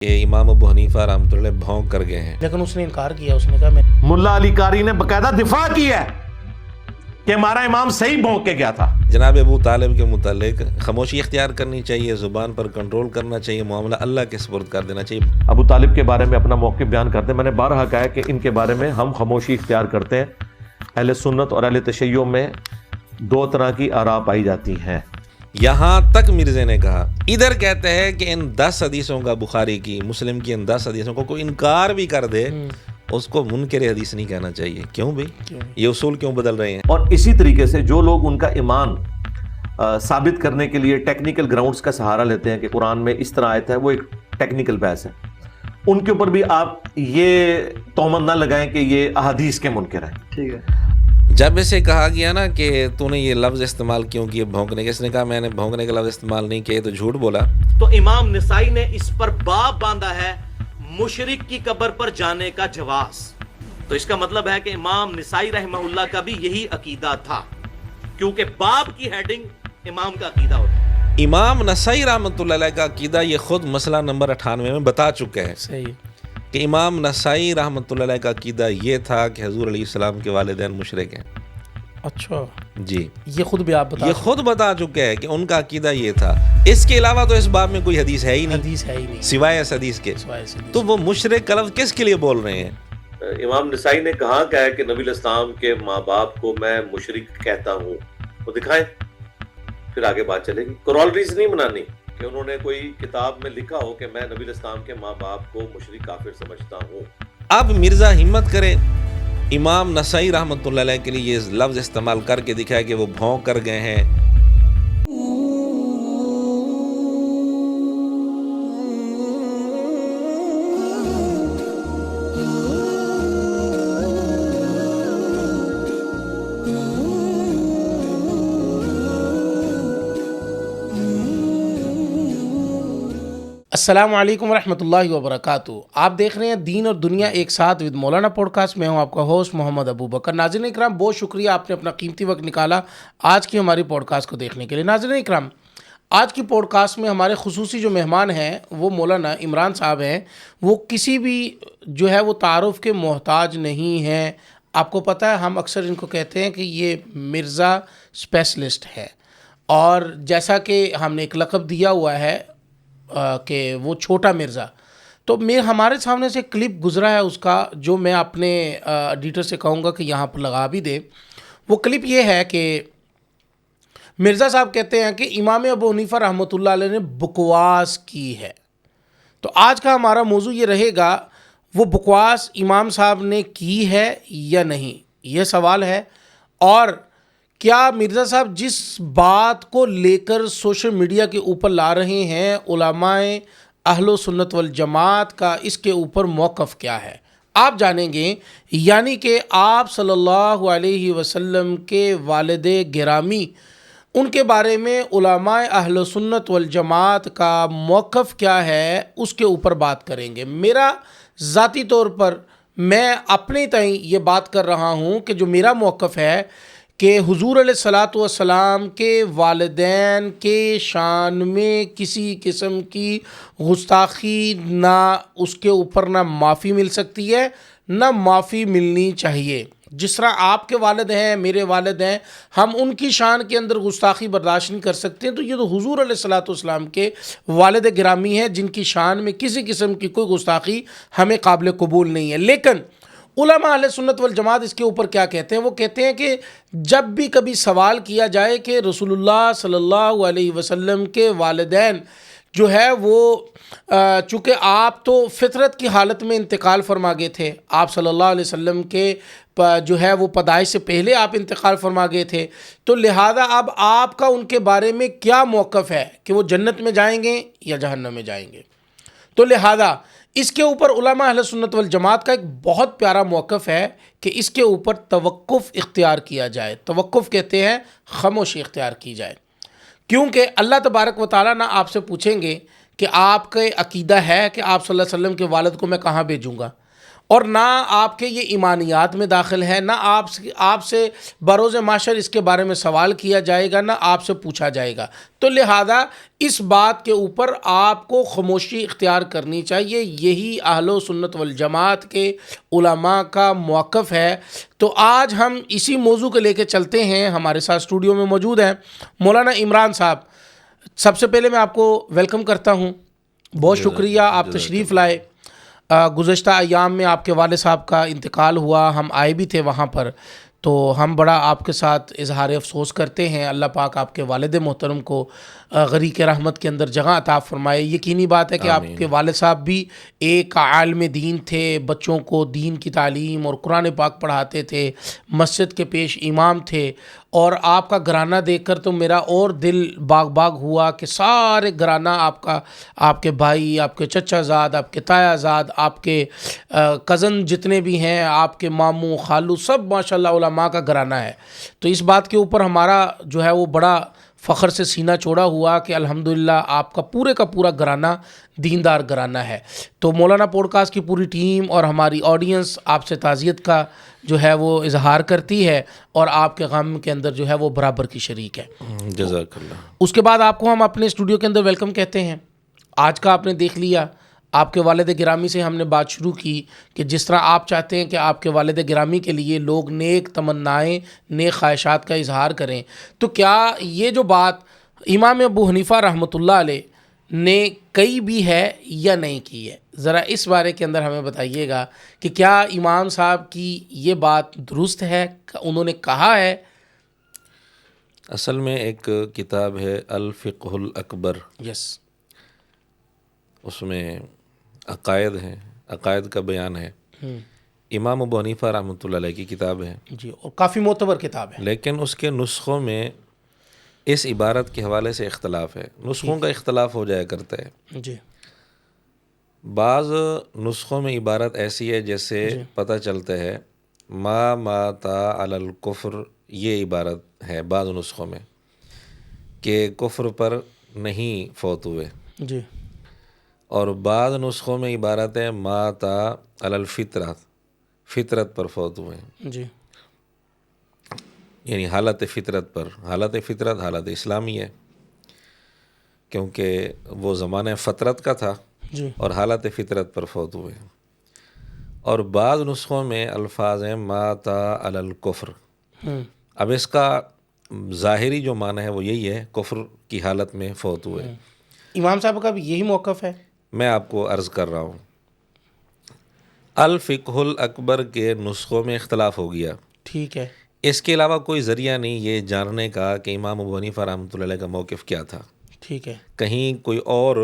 کہ امام ابو حنیفہ رحمۃ اللہ بھونک کر گئے ہیں، لیکن اس نے انکار کیا. اس نے کہا میں ملا علی قاری نے باقاعدہ دفاع کیا ہے کہ ہمارا امام صحیح بھونک کے گیا تھا. جناب ابو طالب کے متعلق خاموشی اختیار کرنی چاہیے، زبان پر کنٹرول کرنا چاہیے، معاملہ اللہ کے سپرد کر دینا چاہیے. ابو طالب کے بارے میں اپنا موقف بیان کرتے ہیں. میں نے بارہا کہا ہے کہ ان کے بارے میں ہم خاموشی اختیار کرتے ہیں. اہل سنت اور اہل تشیع میں دو طرح کی آراء پائی جاتی ہیں. یہاں تک مرزا نے کہا، ادھر کہتے ہیں کہ ان 10 حدیثوں کا، بخاری کی، مسلم کی ان 10 حدیثوں کو کوئی انکار بھی کر دے اس کو منکر حدیث نہیں کہنا چاہیے. کیوں بھائی یہ اصول کیوں بدل رہے ہیں؟ اور اسی طریقے سے جو لوگ ان کا ایمان ثابت کرنے کے لیے ٹیکنیکل گراؤنڈز کا سہارا لیتے ہیں کہ قرآن میں اس طرح آیت ہے، وہ ایک ٹیکنیکل بحث ہے، ان کے اوپر بھی آپ یہ تہمت نہ لگائیں کہ یہ احادیث کے منکر ہیں. ٹھیک ہے. جب اسے کہا گیا نا کہ تو نے یہ لفظ استعمال کیوں کیا بھونکنے کے، اس نے کہا میں نے بھونکنے کا لفظ استعمال نہیں کیا، تو جھوٹ بولا. تو امام نسائی نے اس پر باب باندھا ہے مشرک کی قبر پر جانے کا جواز. تو اس کا مطلب ہے کہ امام نسائی رحمہ اللہ کا بھی یہی عقیدہ تھا، کیونکہ باب کی ہیڈنگ امام کا عقیدہ ہوتا ہے. امام نسائی رحمۃ اللہ علیہ کا عقیدہ یہ خود مسئلہ نمبر 98 میں بتا چکے ہیں صحیح. کہ امام نسائی رحمۃ اللہ علیہ کا عقیدہ یہ تھا کہ حضور علیہ السلام کے والدین مشرک ہیں. اچھا، جی یہ خود بھی آپ بتا یہ خود بتا چکے ہیں کہ ان کا عقیدہ یہ تھا. اس کے علاوہ تو اس باب میں کوئی حدیث ہے ہی نہیں، حدیث ہے ہی نہیں سوائے اس حدیث کے. سوائے سے. تو وہ مشرک کا لفظ کس کے لیے بول رہے ہیں؟ امام نسائی نے کہاں کہا ہے کہ نبی الاسلام کے ماں باپ کو میں مشرک کہتا ہوں؟ وہ دکھائیں، پھر آگے بات چلے گی. کورالریز نہیں بنانی کہ انہوں نے کوئی کتاب میں لکھا ہو کہ میں نبی الاسلام کے ماں باپ کو مشرک کافر سمجھتا ہوں. اب مرزا ہمت کرے امام نسائی رحمۃ اللہ علیہ کے لیے یہ لفظ استعمال کر کے دکھائے کہ وہ بھونک کر گئے ہیں. السلام علیکم ورحمۃ اللہ وبرکاتہ. آپ دیکھ رہے ہیں دین اور دنیا ایک ساتھ ود مولانا پوڈ کاسٹ. میں ہوں آپ کا ہوسٹ محمد ابو بکر. ناظرین اکرام، بہت شکریہ آپ نے اپنا قیمتی وقت نکالا آج کی ہماری پوڈ کاسٹ کو دیکھنے کے لیے. ناظرین اکرام، آج کی پوڈ کاسٹ میں ہمارے خصوصی جو مہمان ہیں وہ مولانا عمران صاحب ہیں. وہ کسی بھی جو ہے وہ تعارف کے محتاج نہیں ہیں. آپ کو پتہ ہے ہم اکثر ان کو کہتے ہیں کہ یہ مرزا اسپیشلسٹ ہے، اور جیسا کہ ہم نے ایک لقب دیا ہوا ہے کہ وہ چھوٹا مرزا. تو ہمارے سامنے سے کلپ گزرا ہے اس کا، جو میں اپنے ایڈیٹر سے کہوں گا کہ یہاں پر لگا بھی دے. وہ کلپ یہ ہے کہ مرزا صاحب کہتے ہیں کہ امام ابو حنیفہ رحمۃ اللہ علیہ نے بکواس کی ہے. تو آج کا ہمارا موضوع یہ رہے گا، وہ بکواس امام صاحب نے کی ہے یا نہیں، یہ سوال ہے. اور کیا مرزا صاحب جس بات کو لے کر سوشل میڈیا کے اوپر لا رہے ہیں، علماء اہل سنت والجماعت کا اس کے اوپر موقف کیا ہے، آپ جانیں گے. یعنی کہ آپ صلی اللہ علیہ وسلم کے والد گرامی، ان کے بارے میں علماء اہل سنت والجماعت کا موقف کیا ہے، اس کے اوپر بات کریں گے. میرا ذاتی طور پر میں اپنے تئیں یہ بات کر رہا ہوں کہ جو میرا موقف ہے کہ حضور علیہ الصلاۃ والسلام کے والدین کے شان میں کسی قسم کی گستاخی نہ اس کے اوپر نہ معافی مل سکتی ہے، نہ معافی ملنی چاہیے. جس طرح آپ کے والد ہیں، میرے والد ہیں، ہم ان کی شان کے اندر گستاخی برداشت نہیں کر سکتے ہیں، تو یہ تو حضور علیہ الصلاۃ والسلام کے والد گرامی ہیں جن کی شان میں کسی قسم کی کوئی گستاخی ہمیں قابل قبول نہیں ہے. لیکن علماء اہل سنت والجماعت اس کے اوپر کیا کہتے ہیں؟ وہ کہتے ہیں کہ جب بھی کبھی سوال کیا جائے کہ رسول اللہ صلی اللہ علیہ وسلم کے والدین جو ہے وہ چونکہ آپ تو فطرت کی حالت میں انتقال فرما گئے تھے، آپ صلی اللہ علیہ وسلم کے جو ہے وہ پیدائش سے پہلے آپ انتقال فرما گئے تھے، تو لہذا اب آپ کا ان کے بارے میں کیا موقف ہے کہ وہ جنت میں جائیں گے یا جہنم میں جائیں گے. تو لہذا اس کے اوپر علماء اہل سنت والجماعت کا ایک بہت پیارا موقف ہے کہ اس کے اوپر توقف اختیار کیا جائے. توقف کہتے ہیں خاموشی اختیار کی جائے، کیونکہ اللہ تبارک و تعالیٰ نہ آپ سے پوچھیں گے کہ آپ کا عقیدہ ہے کہ آپ صلی اللہ علیہ وسلم کے والد کو میں کہاں بھیجوں گا، اور نہ آپ کے یہ ایمانیات میں داخل ہے، نہ آپ سے بروز معاشر اس کے بارے میں سوال کیا جائے گا، نہ آپ سے پوچھا جائے گا. تو لہذا اس بات کے اوپر آپ کو خاموشی اختیار کرنی چاہیے. یہی اہل و سنت والجماعت کے علماء کا موقف ہے. تو آج ہم اسی موضوع کو لے کے چلتے ہیں. ہمارے ساتھ اسٹوڈیو میں موجود ہیں مولانا عمران صاحب. سب سے پہلے میں آپ کو ویلکم کرتا ہوں. بہت شکریہ آپ تشریف لائے. گزشتہ ایام میں آپ کے والد صاحب کا انتقال ہوا، ہم آئے بھی تھے وہاں پر، تو ہم بڑا آپ کے ساتھ اظہار افسوس کرتے ہیں. اللہ پاک آپ کے والد محترم کو غریق رحمت کے اندر جگہ عطا فرمائے. یقینی بات ہے کہ آپ کے والد صاحب بھی ایک عالم دین تھے، بچوں کو دین کی تعلیم اور قرآن پاک پڑھاتے تھے، مسجد کے پیش امام تھے. اور آپ کا گھرانہ دیکھ کر تو میرا اور دل باغ باغ ہوا کہ سارے گھرانہ آپ کے بھائی، آپ کے چچا زاد، آپ کے تایا زاد، آپ کے کزن جتنے بھی ہیں، آپ کے ماموں خالو، سب ماشاءاللہ علماء کا گھرانہ ہے. تو اس بات کے اوپر ہمارا جو ہے وہ بڑا فخر سے سینہ چوڑا ہوا کہ الحمدللہ آپ کا پورا گھرانہ دیندار گھرانہ ہے. تو مولانا پوڈ کاسٹ کی پوری ٹیم اور ہماری آڈینس آپ سے تعزیت کا جو ہے وہ اظہار کرتی ہے اور آپ کے غم کے اندر جو ہے وہ برابر کی شریک ہے. جزاک اللہ. اس کے بعد آپ کو ہم اپنے اسٹوڈیو کے اندر ویلکم کہتے ہیں. آج کا آپ نے دیکھ لیا، آپ کے والد گرامی سے ہم نے بات شروع کی کہ جس طرح آپ چاہتے ہیں کہ آپ کے والد گرامی کے لیے لوگ نیک تمنائیں، نیک خواہشات کا اظہار کریں، تو کیا یہ جو بات امام ابو حنیفہ رحمۃ اللہ علیہ نے کہی بھی ہے یا نہیں کی ہے؟ ذرا اس بارے کے اندر ہمیں بتائیے گا کہ کیا امام صاحب کی یہ بات درست ہے، انہوں نے کہا ہے؟ اصل میں ایک کتاب ہے الفقہ الاکبر، یس، اس میں عقائد ہیں، عقائد کا بیان ہے. امام ابو حنیفہ رحمۃ اللہ علیہ کی کتاب ہے جی، اور کافی معتبر کتاب ہے. لیکن اس کے نسخوں میں اس عبارت کے حوالے سے اختلاف ہے. نسخوں کا اختلاف ہو جایا کرتا ہے. جی، بعض نسخوں میں عبارت ایسی ہے جیسے پتہ چلتا ہے ما ماتا علی الکفر، یہ عبارت ہے بعض نسخوں میں کہ کفر پر نہیں فوت ہوئے. جی، اور بعض نسخوں میں عبارت ہے ماتا علی الفطرہ، فطرت پر فوت ہوئے ہیں، جی، یعنی حالت فطرت پر. حالت فطرت حالت اسلامی ہے، کیونکہ وہ زمانہ فطرت کا تھا جی، اور حالت فطرت پر فوت ہوئے. اور بعض نسخوں میں الفاظ ہیں ماتا علی الکفر. اب اس کا ظاہری جو معنی ہے وہ یہی ہے، کفر کی حالت میں فوت ہوئے. امام صاحب کا بھی یہی موقف ہے. میں آپ کو عرض کر رہا ہوں، الفقہ الاکبر کے نسخوں میں اختلاف ہو گیا. ٹھیک ہے. اس کے علاوہ کوئی ذریعہ نہیں یہ جاننے کا کہ امام ابو حنیفہ رحمۃ اللہ علیہ کا موقف کیا تھا. ٹھیک ہے. کہیں کوئی اور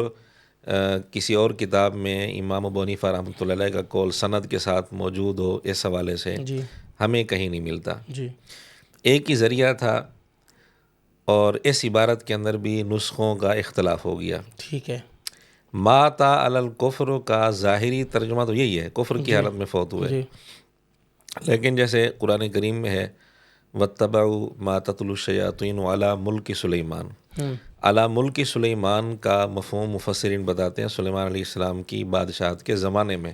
کسی اور کتاب میں امام ابو حنیفہ رحمۃ اللہ علیہ کا قول سند کے ساتھ موجود ہو، اس حوالے سے جی، ہمیں کہیں نہیں ملتا. جی، ایک ہی ذریعہ تھا اور اس عبارت کے اندر بھی نسخوں کا اختلاف ہو گیا. ٹھیک ہے. ماتا علی الکفر کا ظاہری ترجمہ تو یہی ہے، کفر کی حالت میں فوت ہوئے. جی، لیکن جیسے قرآن کریم میں ہے وَاتَّبَعُوا مَا تَتْلُو الشَّيَاطِينُ عَلَىٰ مُلْكِ سُلَيْمَانَ، علی ملک سلیمان کا مفہوم مفسرین بتاتے ہیں سلیمان علیہ السلام کی بادشاہت کے زمانے میں.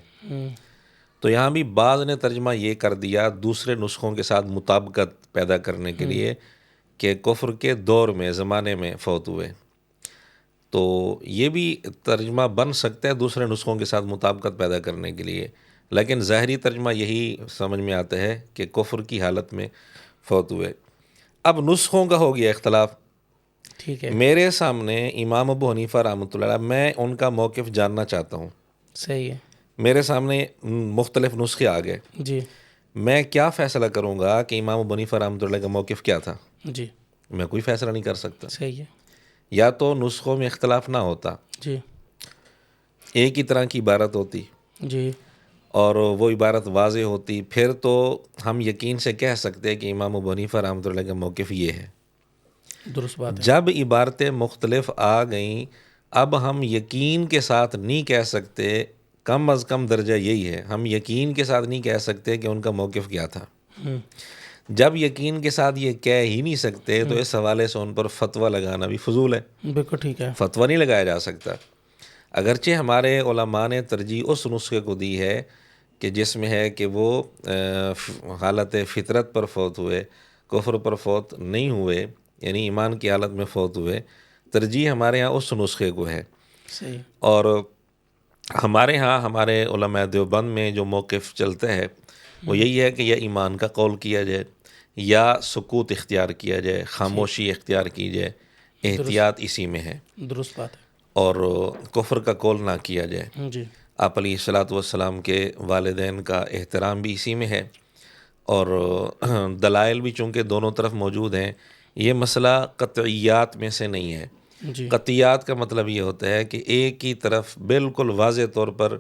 تو یہاں بھی بعض نے ترجمہ یہ کر دیا دوسرے نسخوں کے ساتھ مطابقت پیدا کرنے کے لیے کہ کفر کے دور میں، زمانے میں فوت ہوئے. تو یہ بھی ترجمہ بن سکتا ہے دوسرے نسخوں کے ساتھ مطابقت پیدا کرنے کے لیے، لیکن ظاہری ترجمہ یہی سمجھ میں آتا ہے کہ کفر کی حالت میں فوت ہوئے. اب نسخوں کا ہو گیا اختلاف. ٹھیک ہے. میرے سامنے امام ابو حنیفہ رحمۃ اللہ علیہ، میں ان کا موقف جاننا چاہتا ہوں. صحیح ہے. میرے سامنے مختلف نسخے آ گئے. جی، میں کیا فیصلہ کروں گا کہ امام ابو حنیفہ رحمۃ اللہ کا موقف کیا تھا؟ جی، میں کوئی فیصلہ نہیں کر سکتا. صحیح ہے. یا تو نسخوں میں اختلاف نہ ہوتا، جی، ایک ہی طرح کی عبارت ہوتی جی، اور وہ عبارت واضح ہوتی، پھر تو ہم یقین سے کہہ سکتے کہ امام ابو حنیفہ رحمۃ اللہ کا موقف یہ ہے. درست بات ہے. جب عبارتیں مختلف آ گئیں، اب ہم یقین کے ساتھ نہیں کہہ سکتے، کم از کم درجہ یہی ہے، ہم یقین کے ساتھ نہیں کہہ سکتے کہ ان کا موقف کیا تھا. جب یقین کے ساتھ یہ کہہ ہی نہیں سکتے تو اس حوالے سے ان پر فتویٰ لگانا بھی فضول ہے. بالکل ٹھیک ہے. فتویٰ نہیں لگایا جا سکتا. اگرچہ ہمارے علماء نے ترجیح اس نسخے کو دی ہے کہ جس میں ہے کہ وہ حالت فطرت پر فوت ہوئے، کفر پر فوت نہیں ہوئے، یعنی ایمان کی حالت میں فوت ہوئے، ترجیح ہمارے ہاں اس نسخے کو ہے۔ صحیح۔ اور ہمارے ہاں ہمارے علماء دیوبند میں جو موقف چلتا ہے وہ یہی ہے کہ یا ایمان کا قول کیا جائے یا سکوت اختیار کیا جائے، خاموشی اختیار کی جائے، احتیاط اسی میں ہے، درست بات ہے۔ اور کفر کا قول نہ کیا جائے۔ جی آپ علیہ الصلاۃ والسلام کے والدین کا احترام بھی اسی میں ہے، اور دلائل بھی چونکہ دونوں طرف موجود ہیں۔ یہ مسئلہ قطعیات میں سے نہیں ہے۔ جی قطعیات کا مطلب یہ ہوتا ہے کہ ایک ہی طرف بالکل واضح طور پر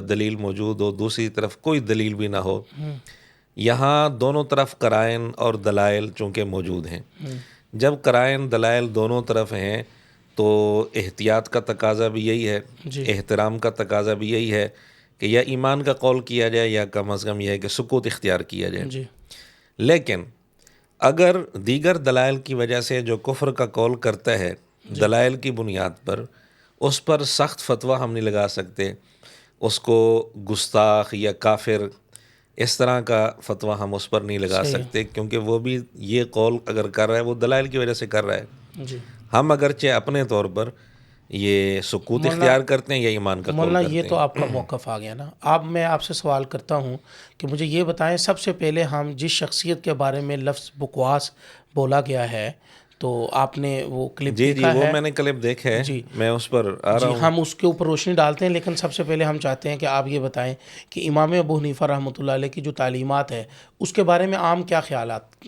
دلیل موجود ہو، دوسری طرف کوئی دلیل بھی نہ ہو۔ یہاں دونوں طرف قرائن اور دلائل چونکہ موجود ہیں۔ جب قرائن دلائل دونوں طرف ہیں تو احتیاط کا تقاضا بھی یہی ہے، جی احترام کا تقاضا بھی یہی ہے کہ یا ایمان کا قول کیا جائے یا کم از کم یہ ہے کہ سکوت اختیار کیا جائے۔ جی لیکن اگر دیگر دلائل کی وجہ سے جو کفر کا قول کرتا ہے دلائل کی بنیاد پر، اس پر سخت فتویٰ ہم نہیں لگا سکتے، اس کو گستاخ یا کافر اس طرح کا فتویٰ ہم اس پر نہیں لگا سکتے، کیونکہ وہ بھی یہ قول اگر کر رہا ہے وہ دلائل کی وجہ سے کر رہا ہے۔ جی ہم اگرچہ اپنے طور پر یہ سکوت اختیار کرتے ہیں یا ایمان کا قول مولانا کرتے یہ ہیں۔ تو آپ کا موقف آ گیا نا۔ اب میں آپ سے سوال کرتا ہوں کہ مجھے یہ بتائیں، سب سے پہلے ہم جس شخصیت کے بارے میں لفظ بکواس بولا گیا ہے تو آپ نے وہ کلپ جی دیکھا وہ ہے؟ میں نے کلپ دیکھا ہے، جی میں اس پر آ رہا جی ہوں۔ ہم اس کے اوپر روشنی ڈالتے ہیں، لیکن سب سے پہلے ہم چاہتے ہیں کہ آپ یہ بتائیں کہ امام ابو حنیفہ رحمۃ اللہ علیہ کی جو تعلیمات ہے اس کے بارے میں عام کیا خیالات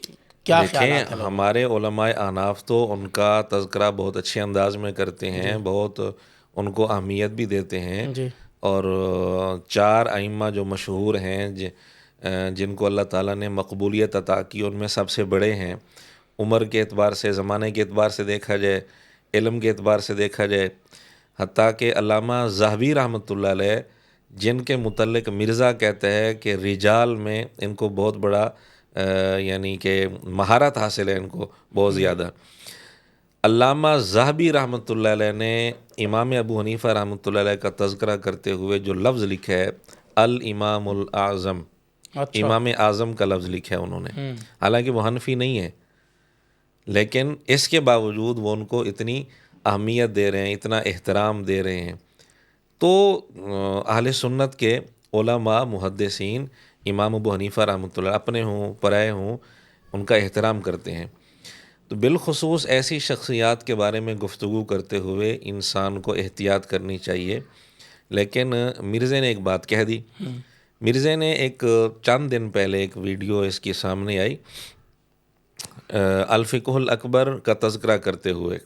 دیکھیں، ہمارے علماء احناف تو ان کا تذکرہ بہت اچھے انداز میں کرتے ہیں، بہت ان کو اہمیت بھی دیتے ہیں، جی اور 4 ائمہ جو مشہور ہیں جن کو اللہ تعالیٰ نے مقبولیت عطا کی، ان میں سب سے بڑے ہیں۔ عمر کے اعتبار سے، زمانے کے اعتبار سے دیکھا جائے، علم کے اعتبار سے دیکھا جائے، حتیٰ کہ علامہ ذہبی رحمۃ اللہ علیہ جن کے متعلق مرزا کہتا ہے کہ رجال میں ان کو بہت بڑا یعنی کہ مہارت حاصل ہے ان کو بہت زیادہ، علامہ ذہبی رحمۃ اللہ علیہ نے امام ابو حنیفہ رحمۃ اللہ علیہ کا تذکرہ کرتے ہوئے جو لفظ لکھا ہے الامام الاعظم، اچھا امام اعظم کا لفظ لکھا ہے انہوں نے، حالانکہ وہ حنفی نہیں ہے، لیکن اس کے باوجود وہ ان کو اتنی اہمیت دے رہے ہیں، اتنا احترام دے رہے ہیں۔ تو اہل سنت کے علماء محدثین امام ابو حنیفہ رحمۃ اللہ اپنے ہوں پرائے ہوں ان کا احترام کرتے ہیں۔ تو بالخصوص ایسی شخصیات کے بارے میں گفتگو کرتے ہوئے انسان کو احتیاط کرنی چاہیے۔ لیکن مرزا نے ایک بات کہہ دی، مرزا نے ایک چند دن پہلے ایک ویڈیو اس کی سامنے آئی الفقہ الاکبر کا تذکرہ کرتے ہوئے۔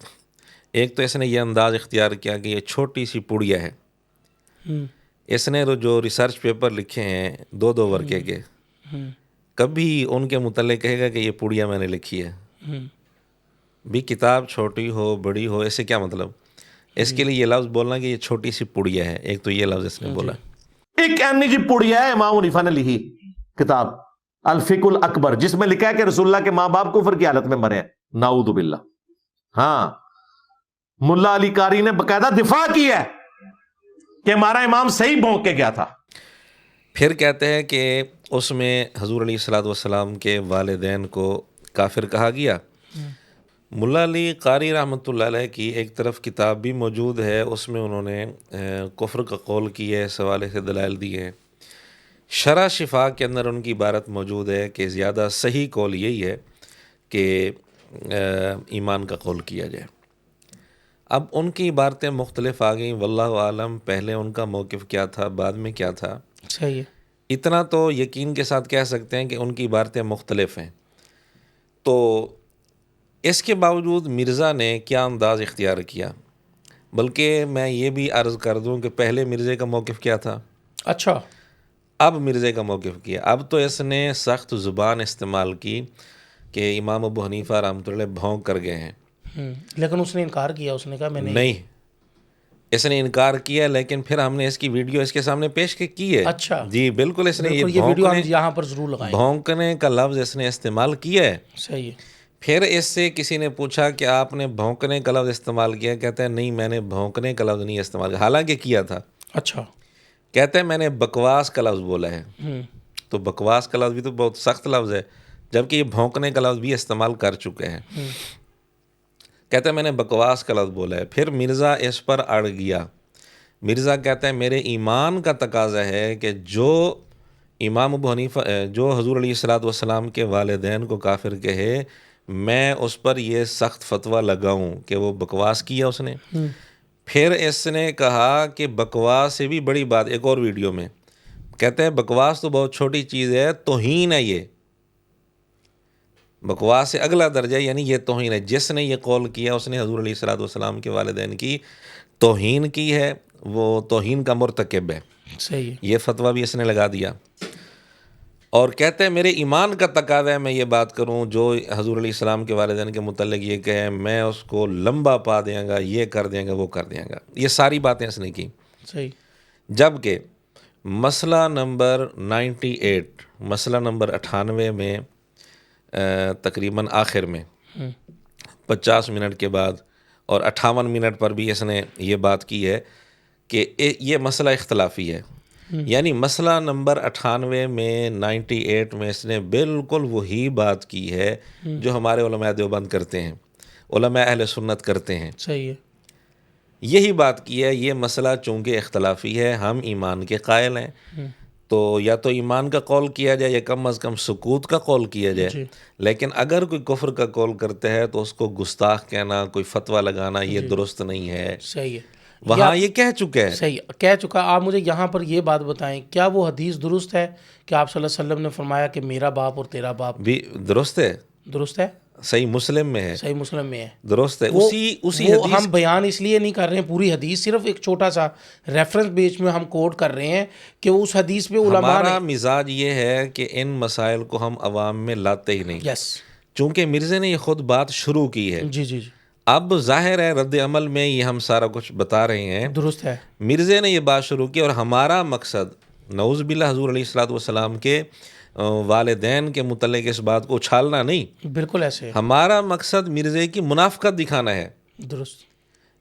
ایک تو اس نے یہ انداز اختیار کیا کہ یہ چھوٹی سی پڑیا ہے۔ اس نے جو ریسرچ پیپر لکھے ہیں 2 ورقے کے، کبھی ان کے متعلق کہے گا کہ یہ پڑیا میں نے لکھی ہے؟ بھی کتاب چھوٹی ہو بڑی ہو اس سے کیا مطلب؟ اس کے لیے یہ لفظ بولنا کہ یہ چھوٹی سی پڑیا ہے، ایک تو یہ لفظ اس نے بولا۔ ایک ایمنی جی پڑیا ہے امام حنیفہ نے لکھی کتاب الفقہ الاکبر، جس میں لکھا ہے کہ رسول اللہ کے ماں باپ کفر کی حالت میں مرے ہیں، نعوذ باللہ۔ ہاں، ملا علی قاری نے باقاعدہ دفاع کی ہے کہ ہمارا امام صحیح بھونک کے گیا تھا۔ پھر کہتے ہیں کہ اس میں حضور علیہ الصلوۃ والسلام کے والدین کو کافر کہا گیا۔ ملا علی قاری رحمۃ اللہ علیہ کی ایک طرف کتاب بھی موجود ہے، اس میں انہوں نے کفر کا قول کی ہے، اس حوالے سے دلائل دی ہیں۔ شرح شفا کے اندر ان کی عبارت موجود ہے کہ زیادہ صحیح قول یہی ہے کہ ایمان کا قول کیا جائے۔ اب ان کی عبارتیں مختلف آ گئیں، واللہ عالم پہلے ان کا موقف کیا تھا، بعد میں کیا تھا۔ صحیح ہے۔ اتنا تو یقین کے ساتھ کہہ سکتے ہیں کہ ان کی عبارتیں مختلف ہیں۔ تو اس کے باوجود مرزا نے کیا انداز اختیار کیا، بلکہ میں یہ بھی عرض کر دوں کہ پہلے مرزا کا موقف کیا تھا، اچھا اب مرزا کا موقف کیا۔ اب تو اس نے سخت زبان استعمال کی کہ امام ابو حنیفہ رحمۃ اللہ بھونک کر گئے ہیں۔ لیکن اس نے انکار کیا، اس نے کہا میں نہیں، اس نے انکار کیا، لیکن پھر ہم نے اس کی ویڈیو اس کے سامنے پیش کی ہے۔ اچھا جی بالکل، اس نے یہ ویڈیو ہم یہاں پر ضرور لگائیں۔ بھونکنے کا لفظ اس نے استعمال کیا ہے۔ صحیح ہے۔ پھر اس سے کسی نے پوچھا کہ آپ نے بھونکنے کا لفظ استعمال کیا، کہتے ہیں نہیں میں نے بھونکنے کا لفظ نہیں استعمال کیا، حالانکہ کیا تھا۔ اچھا کہتے ہیں میں نے بکواس کا لفظ بولا ہے. تو بکواس کا لفظ بھی تو بہت سخت لفظ ہے، جبکہ یہ بھونکنے کا لفظ بھی استعمال کر چکے ہیں. کہتے ہیں میں نے بکواس کا لفظ بولا ہے. پھر مرزا اس پر اڑ گیا. مرزا کہتے ہیں میرے ایمان کا تقاضا ہے کہ جو امام ابو حنیفہ جو حضور علیہ الصلوۃ والسلام کے والدین کو کافر کہے، میں اس پر یہ سخت فتویٰ لگاؤں کہ وہ بکواس کیا اس نے. پھر اس نے کہا کہ بکواس سے بھی بڑی بات، ایک اور ویڈیو میں کہتے ہیں بکواس تو بہت چھوٹی چیز ہے، توہین ہے یہ. بکواس سے اگلا درجہ یعنی یہ توہین ہے. جس نے یہ قول کیا اس نے حضور علیہ الصلوۃ والسلام کے والدین کی توہین کی ہے، وہ توہین کا مرتکب ہے. صحیح ہے. یہ فتویٰ بھی اس نے لگا دیا. اور کہتے ہیں میرے ایمان کا تقاضا ہے میں یہ بات کروں، جو حضور علیہ السلام کے والدین کے متعلق یہ کہے میں اس کو لمبا پا دیں گا، یہ کر دیں گا، وہ کر دیں گا. یہ ساری باتیں اس نے کی. صحیح. جبکہ مسئلہ نمبر 98، مسئلہ نمبر 98 میں تقریباً آخر میں 50 منٹ کے بعد اور 58 منٹ پر بھی اس نے یہ بات کی ہے کہ یہ مسئلہ اختلافی ہے. یعنی مسئلہ نمبر 98 میں 98 میں اس نے بالکل وہی بات کی ہے جو ہمارے علماء دیوبند کرتے ہیں، علماء اہل سنت کرتے ہیں. صحیح ہے. یہی بات کی ہے. یہ مسئلہ چونکہ اختلافی ہے، ہم ایمان کے قائل ہیں، تو یا تو ایمان کا قول کیا جائے یا کم از کم سکوت کا قول کیا جائے. لیکن اگر کوئی کفر کا قول کرتا ہے تو اس کو گستاخ کہنا، کوئی فتویٰ لگانا یہ درست نہیں ہے. صحیح ہے. وہاں یہ کہہ چکا ہے. صحیح کہہ چکا. آپ مجھے یہاں پر یہ بات بتائیں، کیا وہ حدیث درست ہے کہ آپ صلی اللہ علیہ وسلم نے فرمایا کہ میرا باپ اور تیرا باپ؟ بھی درست ہے. درست ہے. صحیح مسلم میں ہے. صحیح مسلم میں ہے. درست ہے. اسی وہ حدیث ہم بیان اس لیے نہیں کر رہے ہیں پوری حدیث، صرف ایک چھوٹا سا ریفرنس بیچ میں ہم کوٹ کر رہے ہیں کہ اس حدیث پہ علماء ہمارا مزاج یہ ہے کہ ان مسائل کو ہم عوام میں لاتے ہی نہیں. یس. چونکہ مرزا نے یہ خود بات شروع کی ہے. جی جی جی. اب ظاہر ہے رد عمل میں یہ ہم سارا کچھ بتا رہے ہیں. درست ہے. مرزا نے یہ بات شروع کی اور ہمارا مقصد نعوذ باللہ حضور علیہ الصلوۃ والسلام کے والدین کے متعلق اس بات کو اچھالنا نہیں. بالکل ایسے. ہمارا مقصد مرزا کی منافقت دکھانا ہے. درست.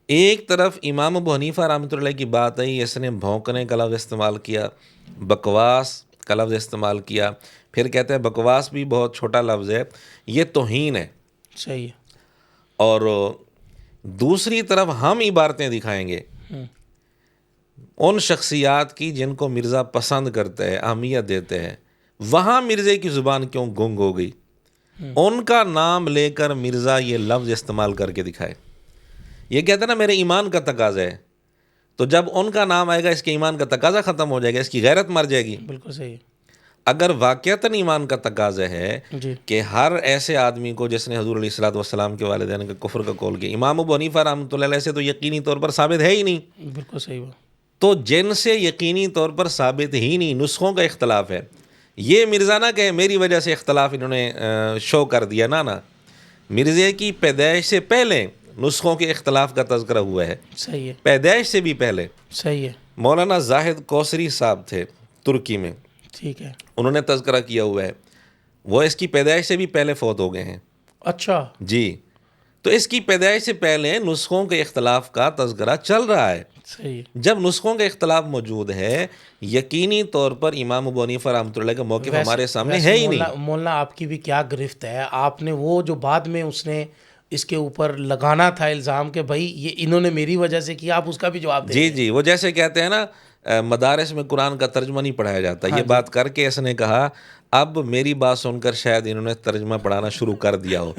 ایک طرف امام ابو حنیفہ رحمۃ اللہ کی بات آئی، اس نے بھونکنے کا لفظ استعمال کیا، بکواس کا لفظ استعمال کیا. پھر کہتے ہیں بکواس بھی بہت چھوٹا لفظ ہے، یہ توہین ہے. صحیح ہے. اور دوسری طرف ہم عبارتیں دکھائیں گے ان شخصیات کی جن کو مرزا پسند کرتے ہیں، اہمیت دیتے ہیں. وہاں مرزا کی زبان کیوں گنگ ہو گئی؟ ان کا نام لے کر مرزا یہ لفظ استعمال کر کے دکھائے. یہ کہتے ہیں نا میرے ایمان کا تقاضا ہے، تو جب ان کا نام آئے گا اس کے ایمان کا تقاضا ختم ہو جائے گا، اس کی غیرت مر جائے گی. بالکل صحیح. اگر واقعتاً ایمان کا تقاضا ہے جی. کہ ہر ایسے آدمی کو جس نے حضور علیہ الصلوۃ والسلام کے والدین کا کفر کا قول کیا، امام ابو حنیفہ رحمۃ اللہ علیہ سے تو یقینی طور پر ثابت ہے ہی نہیں. بالکل صحیح. تو جن سے یقینی طور پر ثابت ہی نہیں، نسخوں کا اختلاف ہے. یہ مرزا نہ کہ میری وجہ سے اختلاف انہوں نے شو کر دیا، نا. مرزا کی پیدائش سے پہلے نسخوں کے اختلاف کا تذکرہ ہوا ہے. صحیح ہے. پیدائش سے بھی پہلے. صحیح ہے. مولانا زاہد کوثری صاحب تھے ترکی میں، ٹھیک ہے. انہوں نے تذکرہ کیا ہوا ہے، وہ اس کی پیدائش سے بھی پہلے فوت ہو گئے ہیں. اچھا. جی. تو اس کی پیدائش سے پہلے نسخوں کے اختلاف کا تذکرہ چل رہا ہے. صحیح. جب نسخوں کا اختلاف موجود ہے، یقینی طور پر امام ابو حنیفہ رحمۃ اللہ کا موقف ہمارے سامنے ہے ہی نہیں. مولانا آپ کی بھی کیا گرفت ہے، آپ نے وہ جو بعد میں اس نے اس کے اوپر لگانا تھا الزام کہ بھائی یہ انہوں نے میری وجہ سے کیا، آپ اس کا بھی جواب دیں. جی جی. وہ جیسے کہتے ہیں نا مدارس میں قرآن کا ترجمہ نہیں پڑھایا جاتا، یہ بات کر کے اس نے کہا اب میری بات سن کر شاید انہوں نے ترجمہ پڑھانا شروع کر دیا ہو.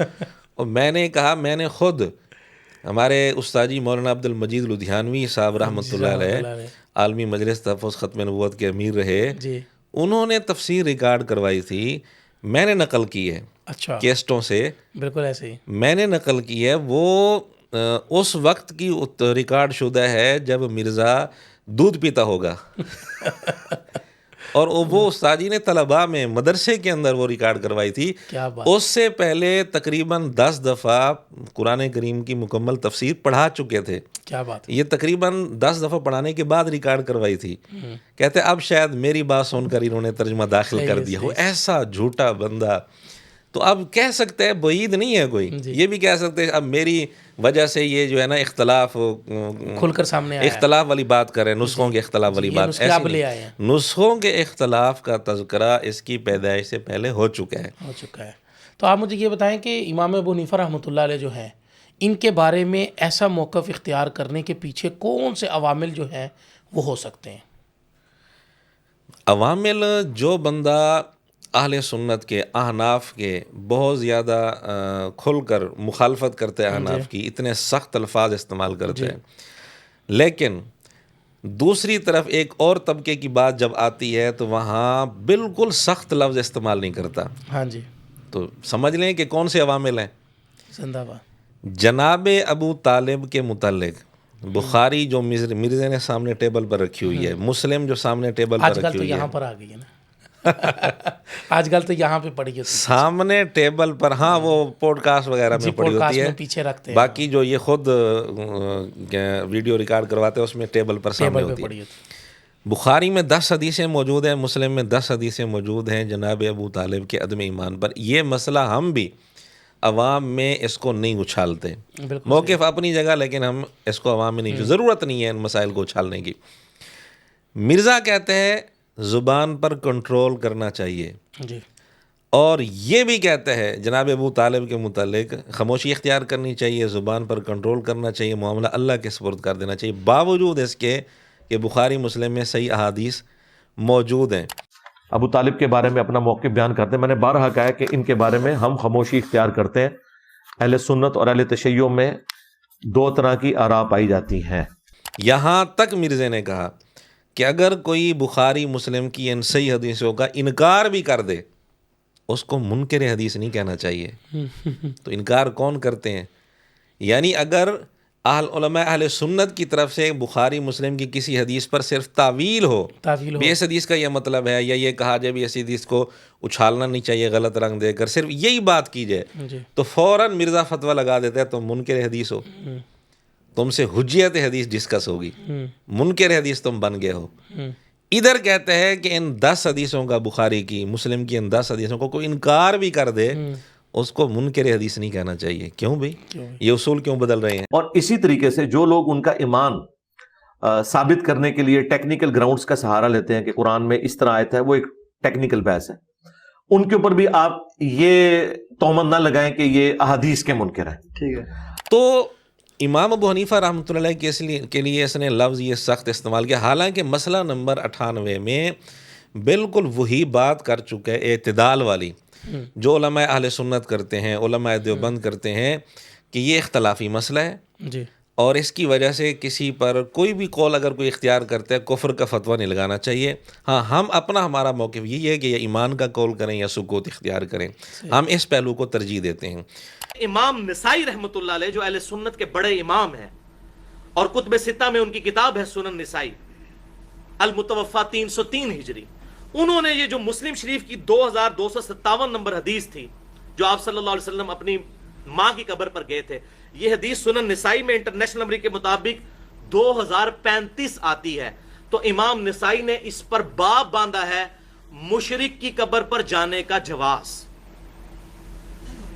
اور میں نے کہا میں نے خود ہمارے استاذی مولانا عبد المجید لدھیانوی صاحب رحمۃ اللہ علیہ عالمی مجلس تحفظ ختم نبوت کے امیر رہے، انہوں نے تفسیر ریکارڈ کروائی تھی، میں نے نقل کی ہے. اچھا. کیسٹوں سے. بالکل ایسے ہی میں نے نقل کی ہے. وہ اس وقت کی ریکارڈ شدہ ہے جب مرزا دودھ پیتا ہوگا. اور وہ استاد جی نے طلباء میں مدرسے کے اندر وہ ریکارڈ کروائی تھی. اس سے پہلے تقریباً 10 دفعہ قرآن کریم کی مکمل تفسیر پڑھا چکے تھے. کیا بات. یہ تقریباً 10 دفعہ پڑھانے کے بعد ریکارڈ کروائی تھی. کہتے اب شاید میری بات سن کر انہوں نے ترجمہ داخل کر دیا ہو. ایسا جھوٹا بندہ تو اب کہہ سکتے ہیں بعید نہیں ہے کوئی, یہ بھی کہہ سکتے ہیں اب میری وجہ سے یہ جو ہے نا اختلاف کھل کر سامنے آیا, اختلاف والی بات کریں, نسخوں کے اختلاف والی بات, نسخے آپ لے آئے ہیں. نسخوں کے اختلاف کا تذکرہ اس کی پیدائش سے پہلے ہو چکا ہے. تو آپ مجھے یہ بتائیں کہ امام ابو حنیفہ رحمۃ اللہ علیہ جو ہیں, ان کے بارے میں ایسا موقف اختیار کرنے کے پیچھے کون سے عوامل جو ہیں وہ ہو سکتے ہیں؟ عوامل, جو بندہ اہل سنت کے, احناف کے بہت زیادہ کھل کر مخالفت کرتے ہیں, احناف کی اتنے سخت الفاظ استعمال کرتے ہیں, لیکن دوسری طرف ایک اور طبقے کی بات جب آتی ہے تو وہاں بالکل سخت لفظ استعمال نہیں کرتا. ہاں جی, تو سمجھ لیں کہ کون سے عوامل ہیں. زندہ باد. جناب ابو طالب کے متعلق بخاری جو مرزا نے سامنے ٹیبل پر رکھی ہوئی ہے, مسلم جو سامنے ٹیبل پر رکھی ہوئی ہے, آج کل تو یہاں پر آ گئی ہے نا, آج کل تو یہاں پہ پڑی ہے سامنے ٹیبل پر. ہاں وہ پوڈ کاسٹ وغیرہ میں پڑی ہوتی ہے, پیچھے رکھتے ہیں, باقی جو یہ خود ویڈیو ریکارڈ کرواتے ہیں اس میں ٹیبل پر سامنے ہوتی ہے. بخاری میں 10 حدیثیں موجود ہیں, مسلم میں 10 حدیثیں موجود ہیں جناب ابو طالب کے عدم ایمان پر. یہ مسئلہ ہم بھی عوام میں اس کو نہیں اچھالتے, موقف اپنی جگہ, لیکن ہم اس کو عوام میں نہیں, ضرورت نہیں ہے ان مسائل کو اچھالنے کی. مرزا کہتے ہیں زبان پر کنٹرول کرنا چاہیے, اور یہ بھی کہتے ہیں جناب ابو طالب کے متعلق خاموشی اختیار کرنی چاہیے, زبان پر کنٹرول کرنا چاہیے, معاملہ اللہ کے سپرد کر دینا چاہیے, باوجود اس کے کہ بخاری مسلم میں صحیح احادیث موجود ہیں. ابو طالب کے بارے میں اپنا موقف بیان کرتے ہیں. میں نے بارہا کہا ہے کہ ان کے بارے میں ہم خاموشی اختیار کرتے ہیں. اہل سنت اور اہل تشیع میں 2 طرح کی آراء پائی جاتی ہیں. یہاں تک مرزا نے کہا کہ اگر کوئی بخاری مسلم کی ان صحیح حدیثوں کا انکار بھی کر دے, اس کو منکر حدیث نہیں کہنا چاہیے. تو انکار کون کرتے ہیں؟ یعنی اگر علماء اہل سنت کی طرف سے بخاری مسلم کی کسی حدیث پر صرف تعویل ہو بھی اس حدیث کا یہ مطلب ہے, یا یہ کہا جائے بھی اس حدیث کو اچھالنا نہیں چاہیے غلط رنگ دے کر, صرف یہی بات کی جائے تو فوراً مرزا فتویٰ لگا دیتا ہے تم منکر حدیث ہو, تم سے حجیت حدیث ڈسکس ہوگی, منکر حدیث تم بن گئے ہو. ادھر کہتے ہیں کہ ان 10 حدیثوں کا, بخاری کی مسلم کی ان 10 حدیثوں کو کوئی انکار بھی کر دے اس کو منکر حدیث نہیں کہنا چاہیے. کیوں بھئی, یہ اصول کیوں بدل رہے ہیں؟ اور اسی طریقے سے جو لوگ ان کا ایمان ثابت کرنے کے لیے ٹیکنیکل گراؤنڈز کا سہارا لیتے ہیں کہ قرآن میں اس طرح آیت ہے, وہ ایک ٹیکنیکل بحث ہے, ان کے اوپر بھی آپ یہ تہمت نہ لگائیں کہ یہ احادیث کے منکر ہیں. ٹھیک ہے. تو امام ابو حنیفہ رحمۃ اللہ علیہ کے لیے اس نے لفظ یہ سخت استعمال کیا, حالانکہ مسئلہ نمبر 98 میں بالکل وہی بات کر چکے ہیں اعتدال والی, جو علماء اہل سنت کرتے ہیں, علماء دیوبند کرتے ہیں کہ یہ اختلافی مسئلہ ہے جی, اور اس کی وجہ سے کسی پر کوئی بھی قول اگر کوئی اختیار کرتے ہیں کفر کا فتویٰ نہیں لگانا چاہیے. ہاں ہم ہمارا موقف یہی ہے کہ یہ ایمان کا قول کریں یا سکوت اختیار کریں, ہم اس پہلو کو ترجیح دیتے ہیں. امام نسائی رحمۃ اللہ علیہ جو اہل سنت کے بڑے امام ہیں, اور کتب ستہ میں ان کی کتاب ہے سنن نسائی المتوفا 303 ہجری, انہوں نے یہ جو مسلم شریف کی 2257 نمبر حدیث تھی جو آپ صلی اللہ علیہ وسلم اپنی ماں کی قبر پر گئے تھے, یہ حدیث سنن نسائی میں انٹرنیشنل نمبر کے مطابق 2035 آتی ہے. تو امام نسائی نے اس پر باب باندھا ہے مشرک کی قبر پر جانے کا جواز.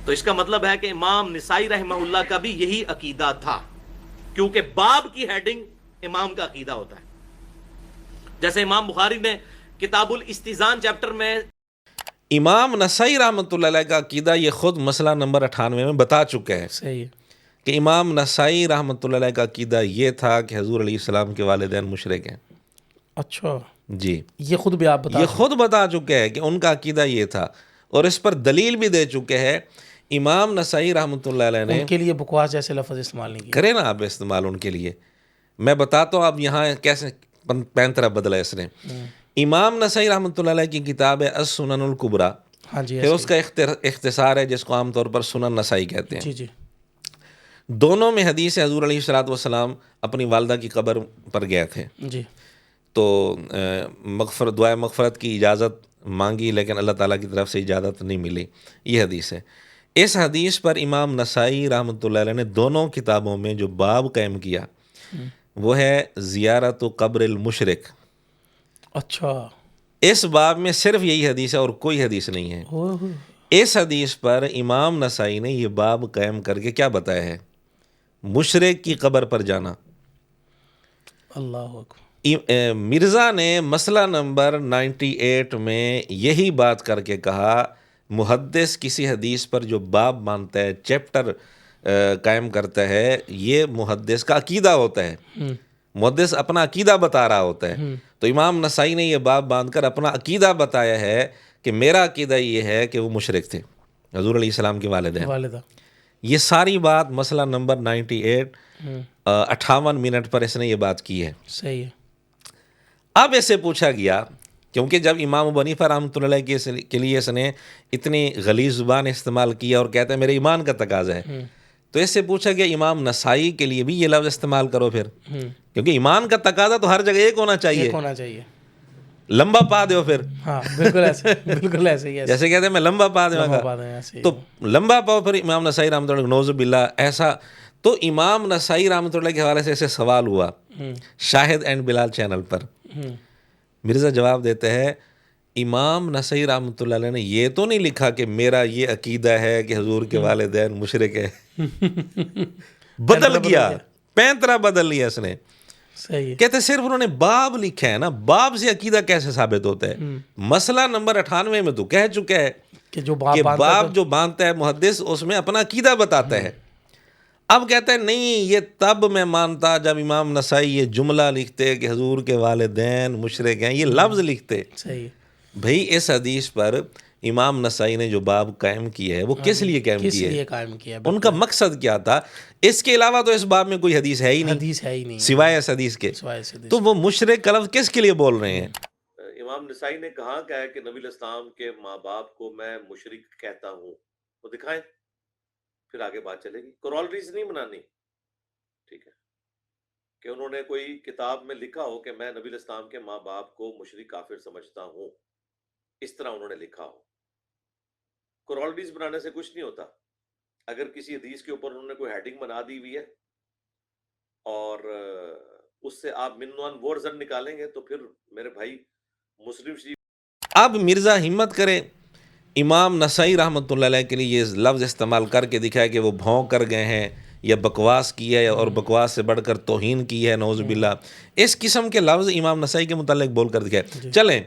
تو اس کا مطلب ہے کہ امام نسائی رحمہ اللہ کا بھی یہی عقیدہ تھا, کیونکہ باب کی ہیڈنگ امام کا عقیدہ ہوتا ہے. جیسے امام بخاری نے کتاب الاستیزان چیپٹر میں, امام نسائی رحمۃ اللہ علیہ کا عقیدہ یہ خود مسئلہ نمبر 98 میں بتا چکے ہیں. صحیح ہے کہ امام نسائی رحمۃ اللہ علیہ کا عقیدہ یہ تھا کہ حضور علیہ السلام کے والدین مشرک ہیں. اچھا جی, یہ خود بھی آپ یہ خود بتا چکے ہیں کہ ان کا عقیدہ یہ تھا, اور اس پر دلیل بھی دے چکے ہیں. امام نسائی رحمۃ اللہ علیہ نے ان کے لیے بکواس جیسے لفظ استعمال نہیں کیا. کرے نا آپ استعمال ان کے لیے, میں بتاتا ہوں آپ یہاں کیسے پینترا بدلا اس نے. امام نسائی رحمۃ اللہ علیہ کی کتاب ہے السنن الکبریٰ, ہاں جی, پھر اس کا اختصار ہے جس کو عام طور پر سنن نسائی کہتے ہیں. جی جی, دونوں میں حدیث حضور علیہ الصلوۃ والسلام اپنی والدہ کی قبر پر گئے تھے, جی, تو دعائے مغفرت کی اجازت مانگی, لیکن اللہ تعالیٰ کی طرف سے اجازت نہیں ملی. یہ حدیث ہے. اس حدیث پر امام نسائی رحمۃ اللہ علیہ نے دونوں کتابوں میں جو باب قائم کیا وہ ہے زیارت و قبر المشرک. اچھا, اس باب میں صرف یہی حدیث ہے اور کوئی حدیث نہیں ہے. اس حدیث پر امام نسائی نے یہ باب قائم کر کے کیا بتایا ہے؟ مشرک کی قبر پر جانا۔ اللہ اکبر۔ مرزا نے مسئلہ نمبر 98 میں یہی بات کر کے کہا، محدث کسی حدیث پر جو باب مانتا ہے، چیپٹر قائم کرتا ہے، یہ محدث کا عقیدہ ہوتا ہے، محدث اپنا عقیدہ بتا رہا ہوتا ہے۔ تو امام نسائی نے یہ باب باندھ کر اپنا عقیدہ بتایا ہے کہ میرا عقیدہ یہ ہے کہ وہ مشرک تھے، حضور علیہ السلام کے والدین۔ والدہ۔ یہ ساری بات مسئلہ نمبر 98 58 منٹ پر اس نے یہ بات کی ہے۔ صحیح ہے۔ اب ایسے پوچھا گیا، کیونکہ جب امام ابو حنیفہ رحمۃ اللہ علیہ کے لیے اس نے اتنی غلیظ زبان استعمال کیا اور کہتا ہے میرے ایمان کا تقاضا ہے، تو اس سے پوچھا گیا امام نسائی کے لیے بھی یہ لفظ استعمال کرو پھر، کیونکہ ایمان کا تقاضا تو ہر جگہ ایک ہونا چاہیے، ایک ہونا چاہیے۔ لمبا پا دو پھر، ہاں بالکل ایسے، بالکل ایسے ہی، جیسے کہتے ہیں میں لمبا پا دوں گا، تو لمبا پاؤ پھر امام نسائی رحمۃ اللہ نوز باللہ ایسا۔ تو امام نسائی رحمۃ اللہ کے حوالے سے ایسے سوال ہوا شاہد اینڈ بلال چینل پر، مرزا جواب دیتے ہیں امام نسائی رحمۃ اللہ علیہ نے یہ تو نہیں لکھا کہ میرا یہ عقیدہ ہے کہ حضور کے والدین مشرک ہے، بدل گیا، پینترا بدل لیا اس نے۔ صحیح ہے۔ کہتے صرف انہوں نے باب لکھا ہے نا، باب سے عقیدہ کیسے ثابت ہوتا ہے؟ مسئلہ نمبر 98 میں تو کہہ چکا ہے کہ جو کہ باب جو باندھتا ہے محدث اس میں اپنا عقیدہ بتاتا ہے۔ اب کہتا ہے نہیں، یہ تب میں مانتا جب امام نسائی یہ جملہ لکھتے کہ حضور کے والدین مشرک ہیں، یہ لفظ لکھتے۔ صحیح ہے۔ بھئی اس حدیث پر امام نسائی نے جو باب قائم کیا ہے وہ کس لیے قائم کس کیا لیے ہے؟ قائم کیا؟ ان کا مقصد کیا تھا؟ اس کے علاوہ تو اس باب میں کوئی حدیث ہے ہی نہیں، حدیث ہے ہی نہیں سوائے اس حدیث کے۔ سوائے سے۔ تو وہ مشرک کا لفظ کس کے لیے بول رہے ہیں؟ امام نسائی نے کہاں کہا ہے کہ نبی علیہ السلام کے ماں باپ کو میں مشرک کہتا ہوں؟ وہ دکھائیں، پھر آگے بات چلے گی۔ کورالریز نہیں بنانی، ٹھیک ہے، کہ انہوں نے کوئی کتاب میں لکھا ہو کہ میں نبی علیہ السلام کے ماں باپ کو مشرک کافر سمجھتا ہوں، اس طرح انہوں نے لکھا ہو۔ کورالریز بنانے سے کچھ نہیں ہوتا۔ اگر کسی حدیث کے اوپر انہوں نے کوئی ہیڈنگ بنا دی ہوئی ہے اور اس سے آپ منوان ورژن نکالیں گے تو پھر میرے بھائی مسلم شریف۔ اب مرزا ہمت کرے امام نسائی رحمۃ اللہ علیہ کے لیے یہ لفظ استعمال کر کے دکھائے کہ وہ بھونک کر گئے ہیں یا بکواس کی ہے اور بکواس سے بڑھ کر توہین کی ہے، نعوذ باللہ، اس قسم کے لفظ امام نسائی کے متعلق بول کر دکھائے۔ چلیں،